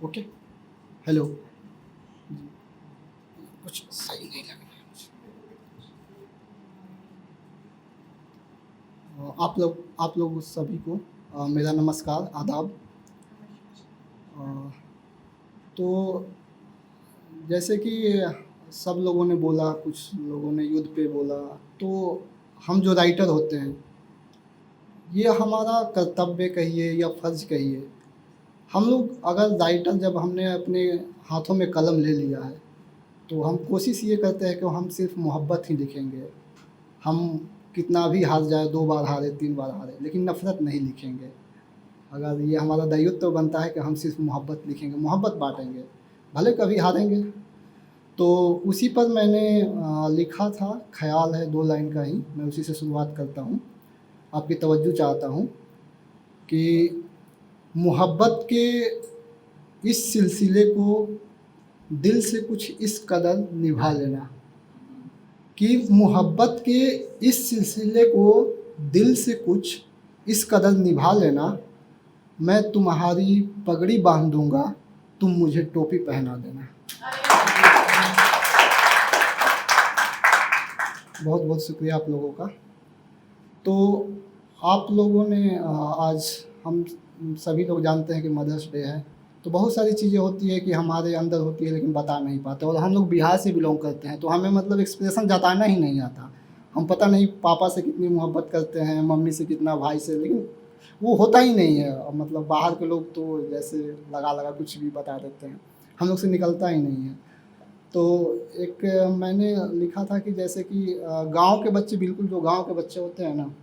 Okay. Hello. कुछ सही नहीं लग रहा है मुझे। आप लोग सभी को मेरा नमस्कार, आदाब। अ, तो जैसे कि सब लोगों ने बोला, कुछ लोगों ने युद्ध पे बोला, तो हम जो राइटर होते हैं, ये हमारा कर्तव्य कहिए या फ़र्ज़ कहिए। हम लोग अगर राइटर जब हमने अपने हाथों में कलम ले लिया है, तो हम कोशिश ये करते हैं कि हम सिर्फ़ मोहब्बत ही लिखेंगे। हम कितना भी हार जाए, 2 बार हारे, 3 बार हारे, लेकिन नफ़रत नहीं लिखेंगे। अगर ये हमारा दायित्व तो बनता है कि हम सिर्फ़ मोहब्बत लिखेंगे, मोहब्बत बाँटेंगे, भले कभी हारेंगे। तो उसी पर मैंने लिखा था, ख़याल है 2 लाइन का ही, मैं उसी से शुरुआत करता हूँ। आपकी तवज्जो चाहता हूँ कि मोहब्बत के इस सिलसिले को दिल से कुछ इस कदर निभा लेना, कि मोहब्बत के इस सिलसिले को दिल से कुछ इस कदर निभा लेना, मैं तुम्हारी पगड़ी बाँध दूँगा, तुम मुझे टोपी पहना देना। बहुत बहुत शुक्रिया आप लोगों का। तो आप लोगों ने आज हम सभी लोग जानते हैं कि मदर्स डे है, तो बहुत सारी चीज़ें होती है कि हमारे अंदर होती है लेकिन बता नहीं पाते। और हम लोग बिहार से बिलोंग करते हैं, तो हमें मतलब एक्सप्रेशन जताना ही नहीं आता। हम पता नहीं पापा से कितनी मोहब्बत करते हैं, मम्मी से कितना, भाई से, लेकिन वो होता ही नहीं है। और मतलब बाहर के लोग तो जैसे लगा लगा कुछ भी बता देते हैं, हम लोग से निकलता ही नहीं है। तो एक मैंने लिखा था कि जैसे कि गाँव के बच्चे, बिल्कुल जो गाँव के बच्चे होते हैं ना,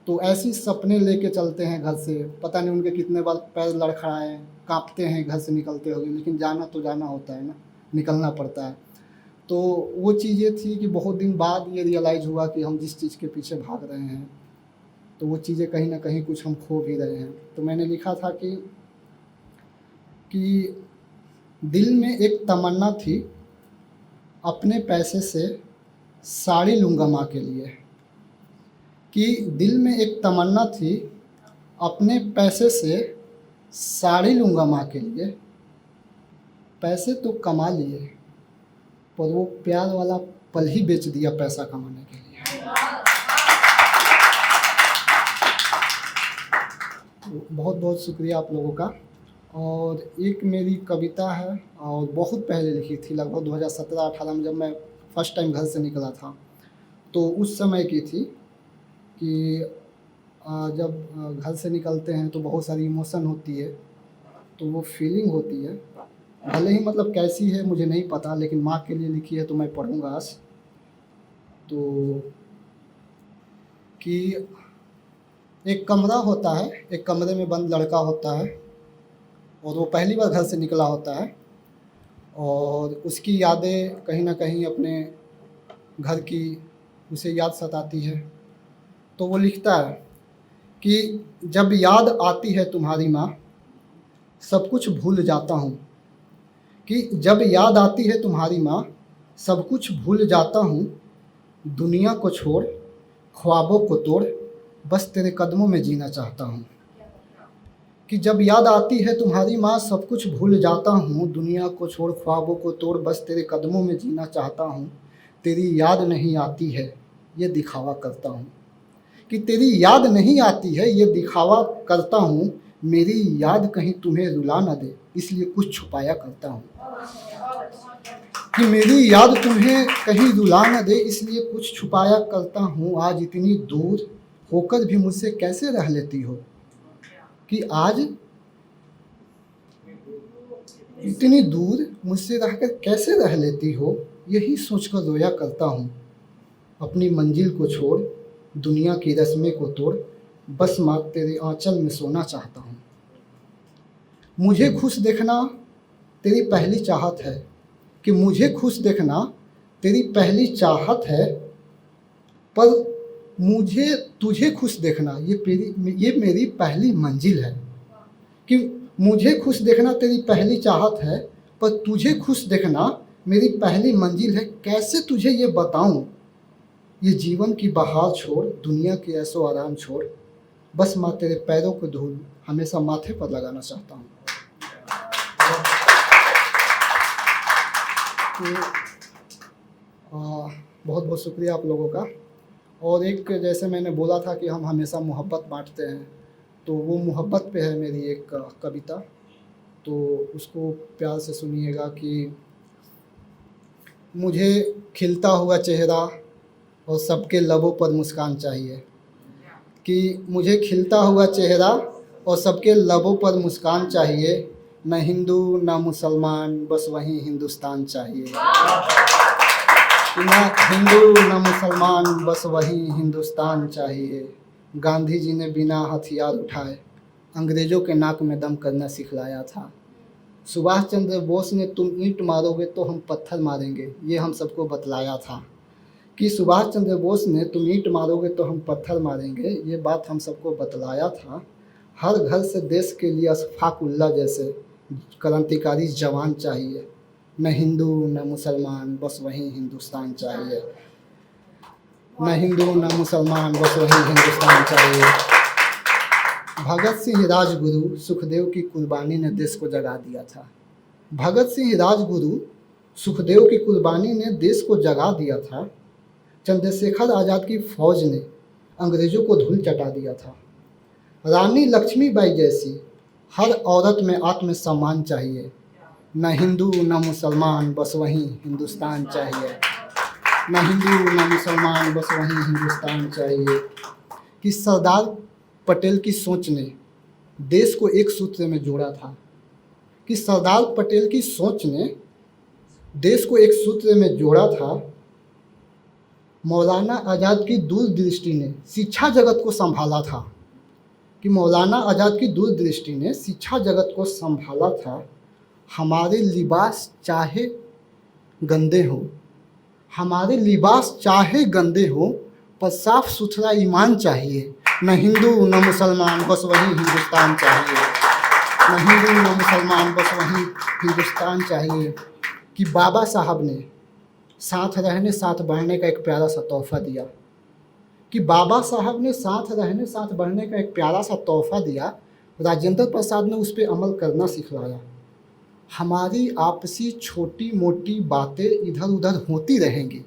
तो ऐसे ही सपने लेके चलते हैं घर से, पता नहीं उनके कितने बार पैर लड़खड़ाए, काँपते हैं घर से निकलते हुए, लेकिन जाना तो जाना होता है ना, निकलना पड़ता है। तो वो चीज़ें थी कि बहुत दिन बाद ये रियलाइज़ हुआ कि हम जिस चीज़ के पीछे भाग रहे हैं, तो वो चीज़ें कहीं न कहीं कुछ हम खो भी रहे हैं। तो मैंने लिखा था कि दिल में एक तमन्ना थी, अपने पैसे से साड़ी लूँगा माँ के लिए। कि दिल में एक तमन्ना थी, अपने पैसे से साड़ी लूँगा माँ के लिए। पैसे तो कमा लिए, पर वो प्यार वाला पल ही बेच दिया पैसा कमाने के लिए। बहुत बहुत शुक्रिया आप लोगों का। और एक मेरी कविता है, और बहुत पहले लिखी थी, लगभग 2017-18 में, जब मैं फर्स्ट टाइम घर से निकला था, तो उस समय की थी कि जब घर से निकलते हैं तो बहुत सारी इमोशन होती है, तो वो फीलिंग होती है, भले ही मतलब कैसी है मुझे नहीं पता, लेकिन माँ के लिए लिखी है तो मैं पढ़ूँगा आज। तो कि एक कमरा होता है, एक कमरे में बंद लड़का होता है, और वो पहली बार घर से निकला होता है, और उसकी यादें कहीं न कहीं अपने घर की उसे याद सताती है। तो वो लिखता है कि जब याद आती है तुम्हारी माँ, सब कुछ भूल जाता हूँ। कि जब याद आती है तुम्हारी माँ, सब कुछ भूल जाता हूँ। दुनिया को छोड़, ख्वाबों को तोड़, बस तेरे कदमों में जीना चाहता हूँ। कि जब याद आती है तुम्हारी माँ, सब कुछ भूल जाता हूँ। दुनिया को छोड़, ख्वाबों को तोड़, बस तेरे कदमों में जीना चाहता हूँ। तेरी याद नहीं आती है, ये दिखावा करता हूँ। कि तेरी याद नहीं आती है, ये दिखावा करता हूँ। मेरी याद कहीं तुम्हें रुला न दे, इसलिए कुछ छुपाया करता हूँ। कि मेरी याद तुम्हें कहीं रुला न दे, इसलिए कुछ छुपाया करता हूँ। आज इतनी दूर होकर भी मुझसे कैसे रह लेती हो। कि आज इतनी दूर मुझसे रहकर कैसे रह लेती हो, यही सोचकर रोया करता हूँ। अपनी मंजिल को छोड़, दुनिया की रस्में को तोड़, बस माँ तेरे आंचल में सोना चाहता हूँ। मुझे खुश देखना तेरी पहली चाहत है। कि मुझे खुश देखना तेरी पहली चाहत है, पर मुझे तुझे खुश देखना ये मेरी पहली मंजिल है। कि मुझे खुश देखना तेरी पहली चाहत है, पर तुझे खुश देखना मेरी पहली मंजिल है। कैसे तुझे ये बताऊं, ये जीवन की बहार छोड़, दुनिया के ऐशो आराम छोड़, बस माँ तेरे पैरों को धूल हमेशा माथे पर लगाना चाहता हूँ। बहुत बहुत शुक्रिया आप लोगों का। और एक जैसे मैंने बोला था कि हम हमेशा मोहब्बत बांटते हैं, तो वो मोहब्बत पे है मेरी एक कविता, तो उसको प्यार से सुनिएगा कि मुझे खिलता हुआ चेहरा और सबके लबों पर मुस्कान चाहिए, कि मुझे खिलता हुआ चेहरा और सबके लबों पर मुस्कान चाहिए, न हिंदू न मुसलमान बस वही हिंदुस्तान चाहिए। न हिंदू न मुसलमान बस वही हिंदुस्तान चाहिए। गांधी जी ने बिना हथियार उठाए अंग्रेज़ों के नाक में दम करना सिखलाया था। सुभाष चंद्र बोस ने तुम ईंट मारोगे तो हम पत्थर मारेंगे, ये हम सबको बतलाया था। कि सुभाष चंद्र बोस ने तुम ईंट मारोगे तो हम पत्थर मारेंगे, ये बात हम सबको बतलाया था। हर घर से देश के लिए अशफाक उल्लाह जैसे क्रांतिकारी जवान चाहिए, न हिंदू न मुसलमान बस वही हिंदुस्तान चाहिए। न हिंदू न मुसलमान बस वही हिंदुस्तान चाहिए। भगत सिंह राजगुरु सुखदेव की कुर्बानी ने देश को जगा दिया था। भगत सिंह राजगुरु सुखदेव की कुर्बानी ने देश को जगा दिया था। चंद्रशेखर आज़ाद की फौज ने अंग्रेज़ों को धूल चटा दिया था। रानी लक्ष्मीबाई जैसी हर औरत में आत्मसम्मान चाहिए, न हिंदू न मुसलमान बस वही हिंदुस्तान चाहिए। न हिंदू न मुसलमान बस वही हिंदुस्तान चाहिए। कि सरदार पटेल की सोच ने देश को एक सूत्र में जोड़ा था। कि सरदार पटेल की सोच ने देश को एक सूत्र में जोड़ा था। मौलाना आज़ाद की दूरदृष्टि ने शिक्षा जगत को संभाला था। कि मौलाना आज़ाद की दूरदृष्टि ने शिक्षा जगत को संभाला था। हमारे लिबास चाहे गंदे हों, हमारे लिबास चाहे गंदे हों, पर साफ सुथरा ईमान चाहिए। न हिंदू न मुसलमान बस वही हिंदुस्तान चाहिए। न हिंदू न मुसलमान बस वही हिंदुस्तान चाहिए। कि बाबा साहब ने साथ रहने साथ बढ़ने का एक प्यारा सा तोहफ़ा दिया। कि बाबा साहब ने साथ रहने साथ बढ़ने का एक प्यारा सा तोहफ़ा दिया। राजेंद्र प्रसाद ने उस पर अमल करना सिखलाया। हमारी आपसी छोटी मोटी बातें इधर उधर होती रहेंगी।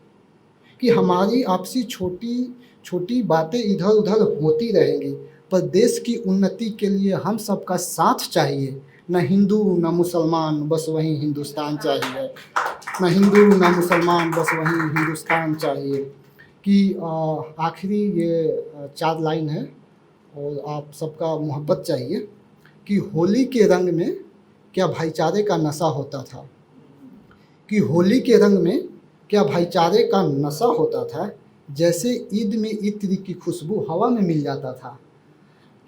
कि हमारी आपसी छोटी छोटी बातें इधर उधर होती रहेंगी, पर देश की उन्नति के लिए हम सबका साथ चाहिए। न हिंदू न मुसलमान बस वही हिंदुस्तान चाहिए। न हिंदू न मुसलमान बस वही हिंदुस्तान चाहिए। कि आखिरी ये 4 लाइन है और आप सबका मोहब्बत चाहिए। कि होली के रंग में क्या भाईचारे का नशा होता था। कि होली के रंग में क्या भाईचारे का नशा होता था, जैसे ईद में इत्र की खुशबू हवा में मिल जाता था।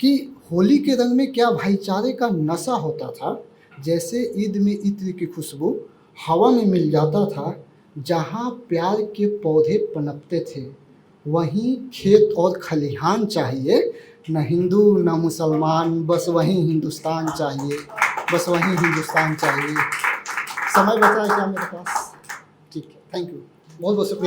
कि होली के रंग में क्या भाईचारे का नशा होता था, जैसे ईद में इत्र की खुशबू हवा में मिल जाता था। जहाँ प्यार के पौधे पनपते थे, वहीं खेत और खलिहान चाहिए। न हिंदू न मुसलमान बस वहीं हिंदुस्तान चाहिए, बस वहीं हिंदुस्तान चाहिए। समय बचा है क्या मेरे पास? ठीक है, थैंक यू, बहुत बहुत शुक्रिया।